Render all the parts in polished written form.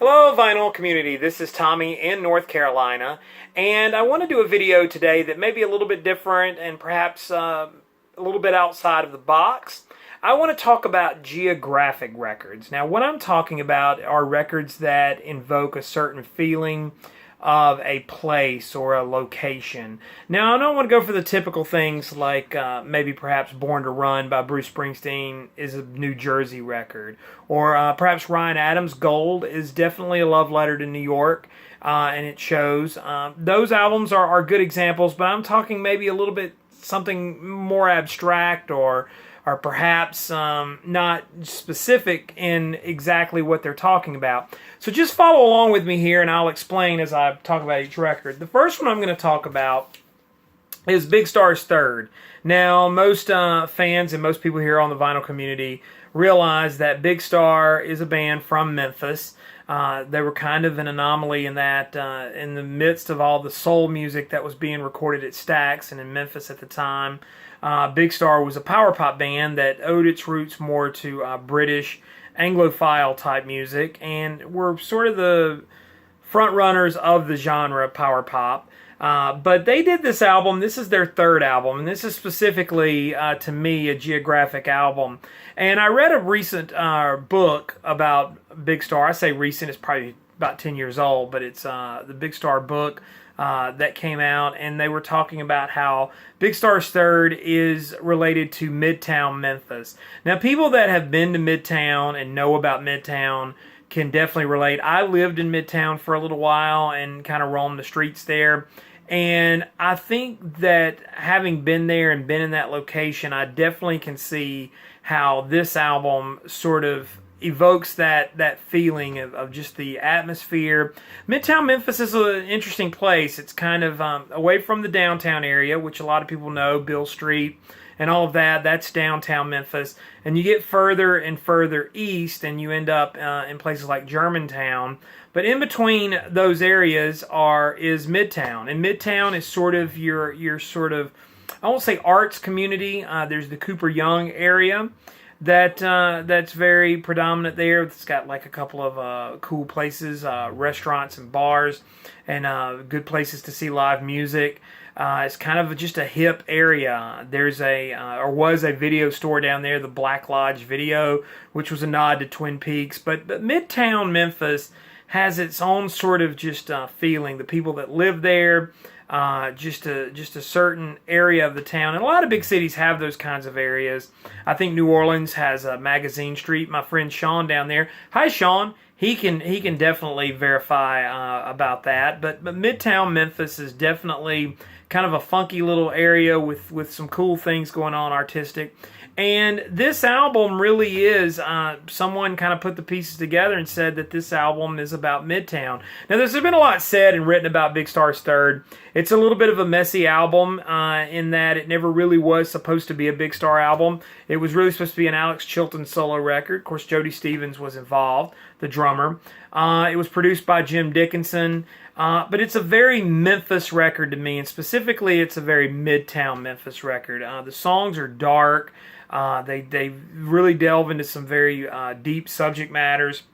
Hello vinyl community, this is Tommy in North Carolina, and I want to do a video today that may be a little bit different and perhaps a little bit outside of the box. I want to talk about geographic records. Now what I'm talking about are records that invoke a certain feeling of a place or a location. Now I don't want to go for the typical things like maybe perhaps Born to Run by Bruce Springsteen is a New Jersey record, or perhaps Ryan Adams' Gold is definitely a love letter to New York, and it shows. Those albums are good examples, but I'm talking maybe a little bit something more abstract or perhaps not specific in exactly what they're talking about. So just follow along with me here and I'll explain as I talk about each record. The first one I'm going to talk about is Big Star's Third. Now most fans and most people here on the vinyl community realize that Big Star is a band from Memphis. They were kind of an anomaly in that in the midst of all the soul music that was being recorded at Stax and in Memphis at the time, Big Star was a power pop band that owed its roots more to British Anglophile type music and were sort of the front runners of the genre power pop. But they did this album. This is their third album, and this is specifically, to me, a Geographic album. And I read a recent book about Big Star. I say recent, it's probably about 10 years old, but it's the Big Star book that came out, and they were talking about how Big Star's Third is related to Midtown Memphis. Now, people that have been to Midtown and know about Midtown can definitely relate. I lived in Midtown for a little while and kind of roamed the streets there. And I think that having been there and been in that location, I definitely can see how this album sort of evokes that feeling of just the atmosphere. Midtown Memphis is an interesting place. It's kind of away from the downtown area, which a lot of people know, Beale Street and all of that. That's downtown Memphis. And you get further and further east and you end up in places like Germantown. But in between those areas is Midtown. And Midtown is sort of your sort of, I won't say arts community. There's the Cooper Young area that's very predominant there. It's got like a couple of cool places, restaurants and bars, and good places to see live music. It's kind of just a hip area. There's was a video store down there, the Black Lodge Video, which was a nod to Twin Peaks. But Midtown Memphis has its own sort of just feeling. The people that live there, just a certain area of the town, and a lot of big cities have those kinds of areas. I think New Orleans has a Magazine Street. My friend Sean down there, hi Sean, he can definitely verify about that. But Midtown Memphis is definitely kind of a funky little area with some cool things going on, artistic. And this album really is, someone kind of put the pieces together and said that this album is about Midtown. Now, there's been a lot said and written about Big Star's Third. It's a little bit of a messy album in that it never really was supposed to be a Big Star album. It was really supposed to be an Alex Chilton solo record. Of course, Jody Stevens was involved, the drummer. It was produced by Jim Dickinson. But it's a very Memphis record to me, and specifically it's a very Midtown Memphis record. The songs are dark. They really delve into some very deep subject matters.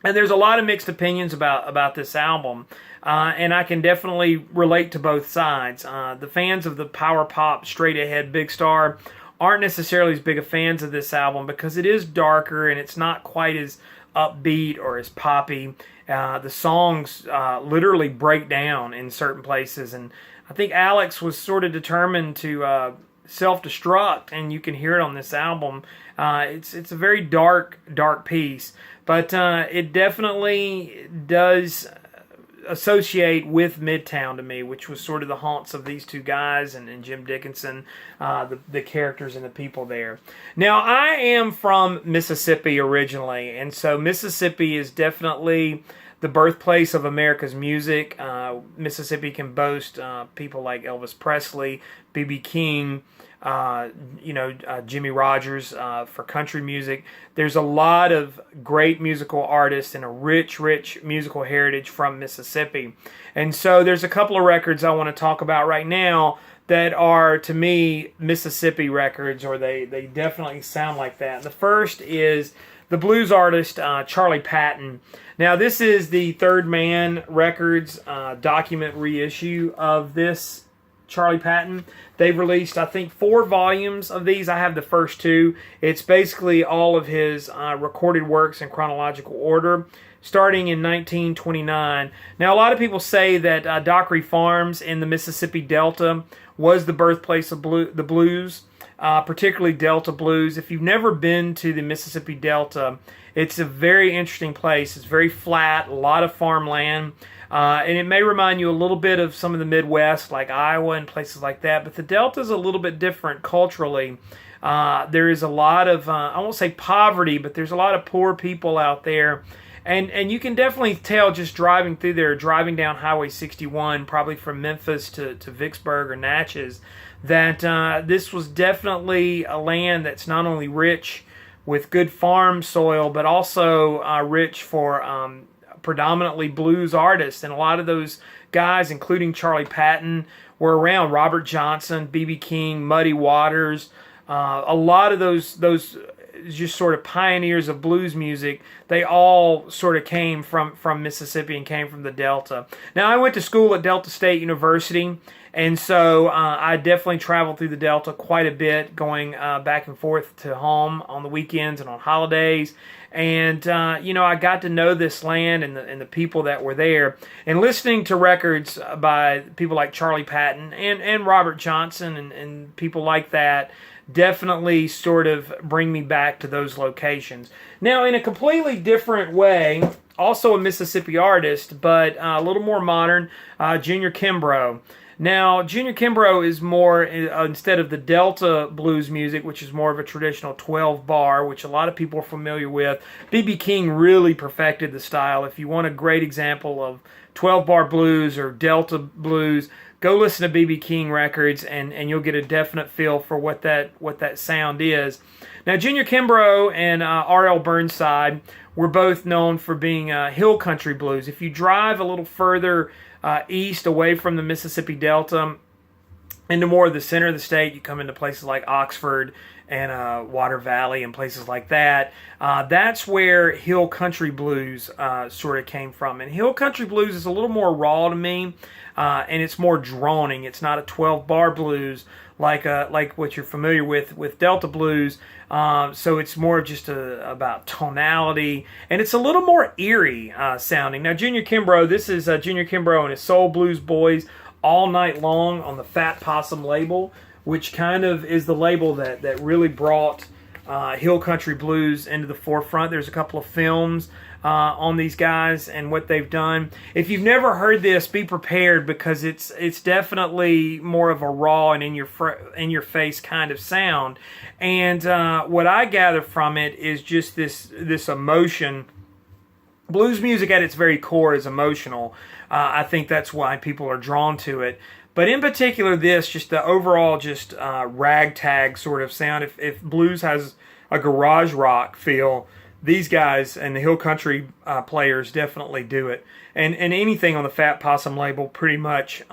And there's a lot of mixed opinions about this album. And I can definitely relate to both sides. The fans of the power pop, straight ahead Big Star aren't necessarily as big of fans of this album because it is darker and it's not quite as upbeat or as poppy. The songs literally break down in certain places, and I think Alex was sort of determined to self-destruct, and you can hear it on this album. It's a very dark piece, but it definitely does associate with Midtown to me, which was sort of the haunts of these two guys and Jim Dickinson, the characters and the people there. Now, I am from Mississippi originally, and so Mississippi is definitely the birthplace of America's music. Mississippi can boast people like Elvis Presley, B.B. King, Jimmy Rogers for country music. There's a lot of great musical artists and a rich musical heritage from Mississippi. And so there's a couple of records I want to talk about right now that are, to me, Mississippi records, or they definitely sound like that. The first is the blues artist Charlie Patton. Now, this is the Third Man Records document reissue of this Charlie Patton. They've released, I think, 4 volumes of these. I have the first 2. It's basically all of his recorded works in chronological order, starting in 1929. Now, a lot of people say that Dockery Farms in the Mississippi Delta was the birthplace of the blues, particularly Delta blues. If you've never been to the Mississippi Delta, it's a very interesting place. It's very flat, a lot of farmland, and it may remind you a little bit of some of the Midwest, like Iowa and places like that, but the Delta is a little bit different culturally. There is a lot of, I won't say poverty, but there's a lot of poor people out there. And you can definitely tell just driving through there, driving down Highway 61, probably from Memphis to Vicksburg or Natchez, that this was definitely a land that's not only rich with good farm soil, but also rich for predominantly blues artists. And a lot of those guys, including Charlie Patton, were around. Robert Johnson, B.B. King, Muddy Waters, a lot of those just sort of pioneers of blues music, they all sort of came from Mississippi and came from the Delta. Now, I went to school at Delta State University, and so I definitely traveled through the Delta quite a bit, going back and forth to home on the weekends and on holidays. And, I got to know this land and the people that were there. And listening to records by people like Charlie Patton and Robert Johnson and people like that definitely sort of bring me back to those locations. Now, in a completely different way, also a Mississippi artist, but a little more modern, Junior Kimbrough. Now, Junior Kimbrough is more, instead of the Delta blues music, which is more of a traditional 12-bar, which a lot of people are familiar with. B.B. King really perfected the style. If you want a great example of 12-bar blues or Delta blues, go listen to B.B. King records, and you'll get a definite feel for what that sound is. Now, Junior Kimbrough and R.e.m. Burnside were both known for being hill country blues. If you drive a little further east, away from the Mississippi Delta, into more of the center of the state, you come into places like Oxford and Water Valley and places like that. That's where hill country blues sort of came from. And hill country blues is a little more raw to me, and it's more droning. It's not a 12-bar blues like what you're familiar with Delta blues. So it's more just about tonality, and it's a little more eerie sounding. Now, Junior Kimbrough, this is Junior Kimbrough and his Soul Blues Boys All Night Long on the Fat Possum label, which kind of is the label that really brought hill country blues into the forefront. There's a couple of films on these guys and what they've done. If you've never heard this, be prepared, because it's definitely more of a raw and in your face kind of sound. And what I gather from it is just this emotion. Blues music at its very core is emotional. I think that's why people are drawn to it. But in particular, just the overall ragtag sort of sound. If blues has a garage rock feel, these guys and the hill country players definitely do it. And anything on the Fat Possum label pretty much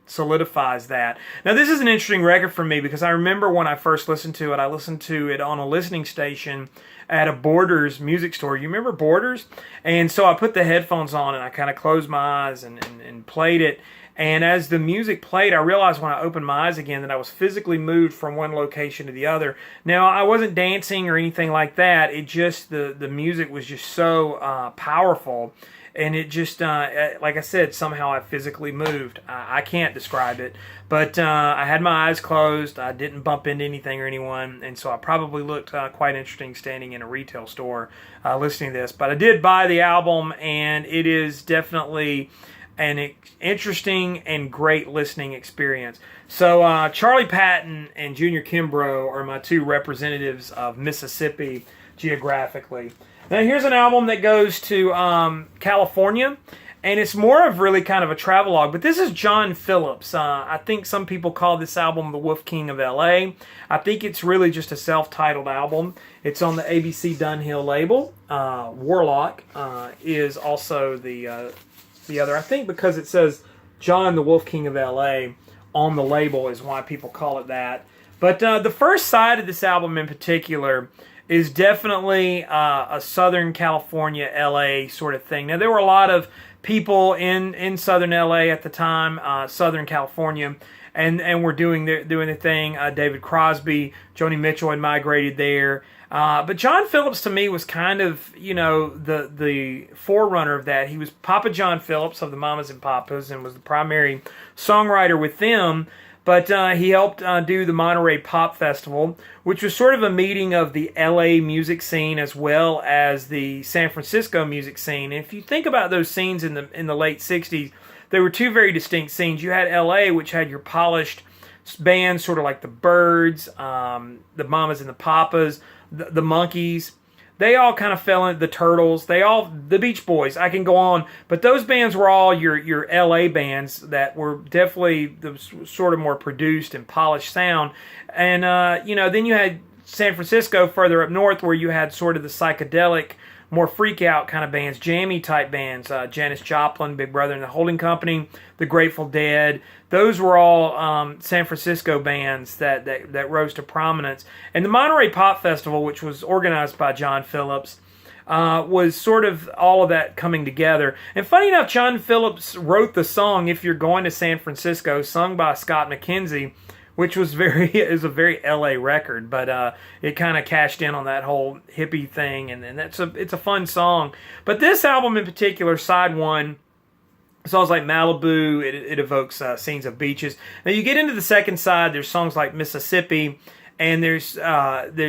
solidifies that. Now, this is an interesting record for me, because I remember when I first listened to it, I listened to it on a listening station at a Borders music store. You remember Borders? And so I put the headphones on and I kind of closed my eyes and played it. And as the music played, I realized when I opened my eyes again that I was physically moved from one location to the other. Now, I wasn't dancing or anything like that. It just, the music was just so powerful. And it just, like I said, somehow I physically moved. I can't describe it. But I had my eyes closed. I didn't bump into anything or anyone. And so I probably looked quite interesting standing in a retail store listening to this. But I did buy the album, and it is definitely an interesting and great listening experience. So Charlie Patton and Junior Kimbrough are my two representatives of Mississippi geographically. Now, here's an album that goes to California, and it's more of really kind of a travelogue, but this is John Phillips. I think some people call this album the Wolf King of L.A. I think it's really just a self-titled album. It's on the ABC Dunhill label. Warlock is also the other. I think because it says John the Wolf King of L.A. on the label is why people call it that. But the first side of this album in particular is definitely a Southern California, LA sort of thing. Now, there were a lot of people in Southern LA at the time, Southern California, and were doing their thing. David Crosby, Joni Mitchell had migrated there. But John Phillips, to me, was kind of, the forerunner of that. He was Papa John Phillips of the Mamas and Papas and was the primary songwriter with them. But he helped do the Monterey Pop Festival, which was sort of a meeting of the LA music scene as well as the San Francisco music scene. And if you think about those scenes in the late 60s, there were two very distinct scenes. You had LA, which had your polished bands, sort of like the Byrds, the Mamas and the Papas, the Monkees. They all kind of fell into the Turtles. The Beach Boys. I can go on, but those bands were all your LA bands that were definitely the sort of more produced and polished sound. And then you had San Francisco further up north, where you had sort of the psychedelic, more freak out kind of bands, jammy type bands, Janis Joplin, Big Brother and the Holding Company, the Grateful Dead. Those were all San Francisco bands that rose to prominence. And the Monterey Pop Festival, which was organized by John Phillips, was sort of all of that coming together. And funny enough, John Phillips wrote the song "If You're Going to San Francisco," sung by Scott McKenzie, which was is a very LA record, but it kind of cashed in on that whole hippie thing, and it's a fun song. But this album in particular, side one, songs like Malibu, it evokes scenes of beaches. Now you get into the second side, there's songs like Mississippi, and there's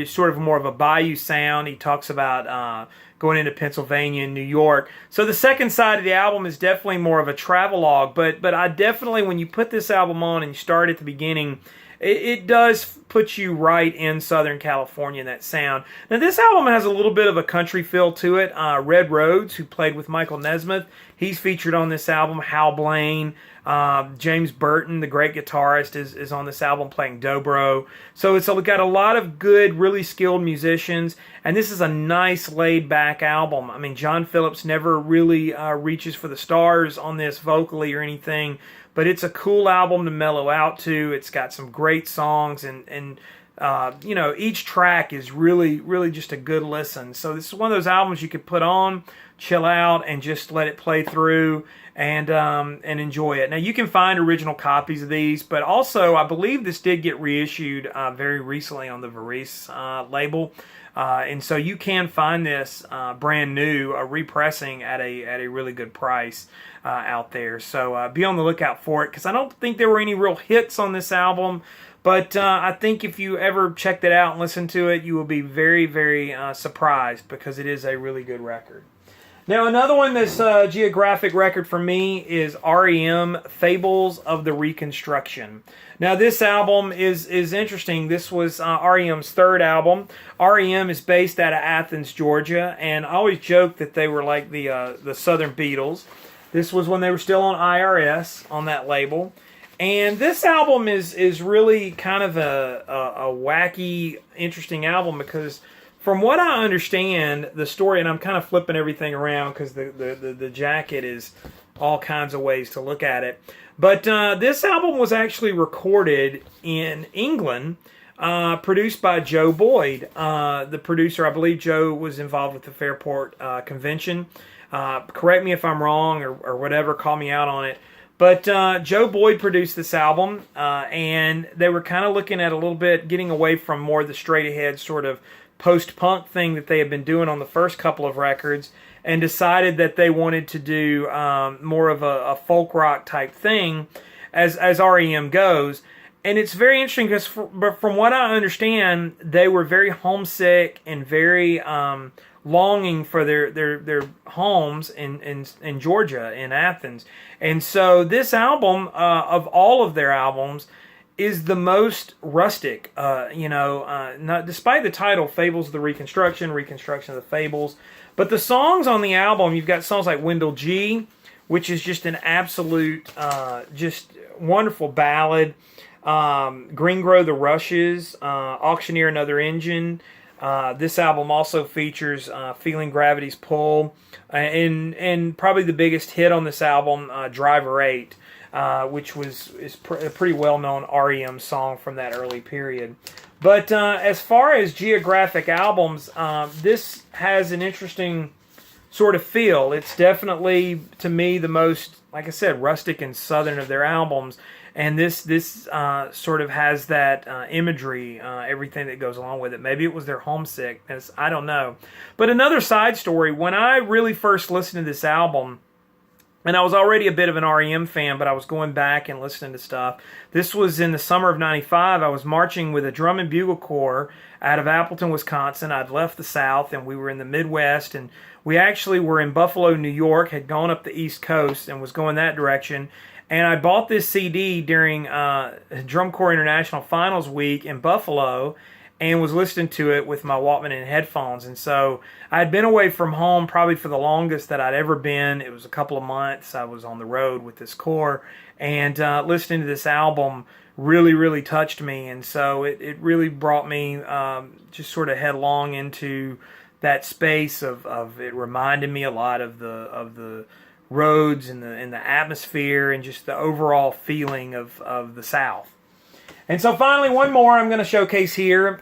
sort of more of a bayou sound. He talks about going into Pennsylvania and New York. So the second side of the album is definitely more of a travelogue, but I definitely, when you put this album on and you start at the beginning, it does put you right in Southern California, that sound. Now, this album has a little bit of a country feel to it. Red Rhodes, who played with Michael Nesmith, he's featured on this album. Hal Blaine, James Burton, the great guitarist, is on this album playing dobro. So it's got a lot of good, really skilled musicians, and this is a nice, laid-back album. I mean, John Phillips never really reaches for the stars on this vocally or anything, but it's a cool album to mellow out to. It's got some great songs, and each track is really, really just a good listen. So this is one of those albums you could put on, chill out, and just let it play through and enjoy it. Now, you can find original copies of these, but also I believe this did get reissued very recently on the Varice label. And so you can find this brand new, repressing at a really good price out there. So be on the lookout for it, because I don't think there were any real hits on this album. But I think if you ever checked it out and listened to it, you will be very, very surprised, because it is a really good record. Now, another one that's a geographic record for me is R.e.m. Fables of the Reconstruction. Now, this album is interesting. This was R.e.m.'s third album. R.e.m. is based out of Athens, Georgia, and I always joke that they were like the Southern Beatles. This was when they were still on IRS, on that label. And this album is really kind of a wacky, interesting album, because from what I understand, the story, and I'm kind of flipping everything around because the jacket is all kinds of ways to look at it. But this album was actually recorded in England, produced by Joe Boyd. The producer, I believe Joe was involved with the Fairport Convention. Correct me if I'm wrong or whatever, call me out on it. But Joe Boyd produced this album, and they were kind of looking at a little bit getting away from more of the straight-ahead sort of post-punk thing that they had been doing on the first couple of records, and decided that they wanted to do more of a folk rock type thing as R.e.m. goes. And it's very interesting because from what I understand, they were very homesick and very longing for their homes in Georgia, in Athens. And so this album, of all of their albums, is the most rustic, not, despite the title, Fables of the Reconstruction, Reconstruction of the Fables. But the songs on the album, you've got songs like Wendell G., which is just an absolute, just wonderful ballad. Green Grow the Rushes, Auctioneer Another Engine. This album also features Feeling Gravity's Pull, and probably the biggest hit on this album, Driver 8. Which is a pretty well-known R.e.m. song from that early period. But as far as Geographic Albums, this has an interesting sort of feel. It's definitely, to me, the most, like I said, rustic and southern of their albums. And this sort of has that imagery, everything that goes along with it. Maybe it was their homesickness. I don't know. But another side story, when I really first listened to this album, and I was already a bit of an R.e.m. fan, but I was going back and listening to stuff. This was in the summer of '95. I was marching with a drum and bugle corps out of Appleton, Wisconsin. I'd left the South, and we were in the Midwest, and we actually were in Buffalo, New York, had gone up the East Coast and was going that direction. And I bought this CD during Drum Corps International Finals Week in Buffalo, and was listening to it with my Walkman and headphones. And so I had been away from home probably for the longest that I'd ever been. It was a couple of months. I was on the road with this corps, and listening to this album really, really touched me. And so it really brought me just sort of headlong into that space of it reminded me a lot of the roads and the atmosphere and just the overall feeling of the South. And so finally, one more I'm going to showcase here,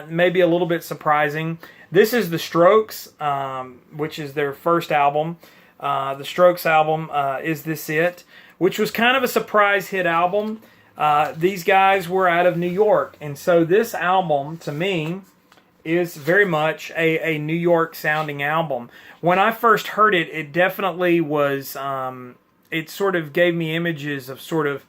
maybe a little bit surprising. This is The Strokes, which is their first album. The Strokes album, Is This It?, which was kind of a surprise hit album. These guys were out of New York, and so this album, to me, is very much a New York sounding album. When I first heard it, it definitely was, it sort of gave me images of sort of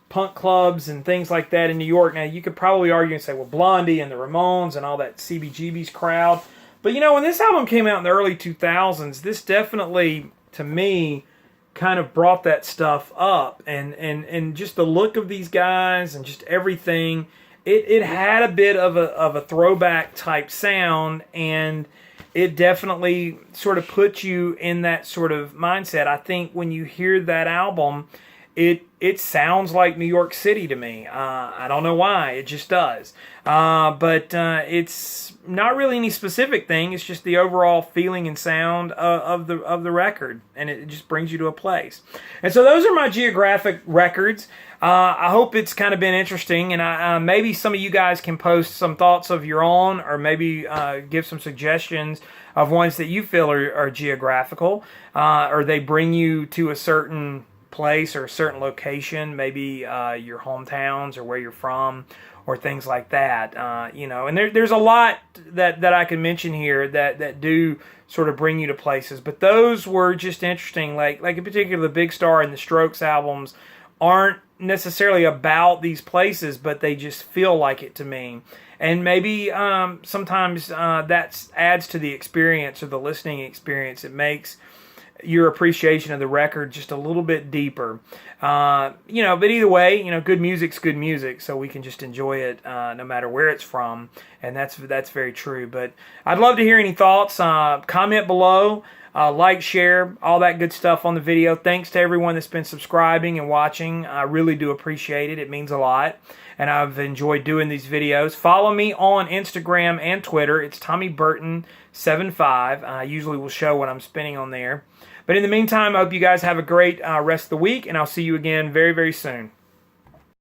punk clubs and things like that in New York. Now, you could probably argue and say, well, Blondie and the Ramones and all that CBGB's crowd. But, you know, when this album came out in the early 2000s, this definitely, to me, kind of brought that stuff up. And just the look of these guys and just everything, it had a bit of a throwback type sound, and it definitely sort of puts you in that sort of mindset. I think when you hear that album, it sounds like New York City to me. I don't know why. It just does. But it's not really any specific thing. It's just the overall feeling and sound of the record, and it just brings you to a place. And so those are my Geographic records. I hope it's kind of been interesting, and maybe some of you guys can post some thoughts of your own, or maybe give some suggestions of ones that you feel are geographical, or they bring you to a certain place or a certain location, maybe your hometowns or where you're from, or things like that. You know, and there's a lot that I can mention here that do sort of bring you to places, but those were just interesting. Like in particular, the Big Star and the Strokes albums aren't necessarily about these places, but they just feel like it to me. And maybe sometimes that adds to the experience or the listening experience. It makes your appreciation of the record just a little bit deeper. You know, but either way, you know, good music's good music, so we can just enjoy it no matter where it's from, and that's very true. But I'd love to hear any thoughts. Comment below, like, share, all that good stuff on the video. Thanks to everyone that's been subscribing and watching. I really do appreciate it. It means a lot, and I've enjoyed doing these videos. Follow me on Instagram and Twitter. It's TommyBurton75. I usually will show what I'm spinning on there. But in the meantime, I hope you guys have a great rest of the week, and I'll see you again very, very soon.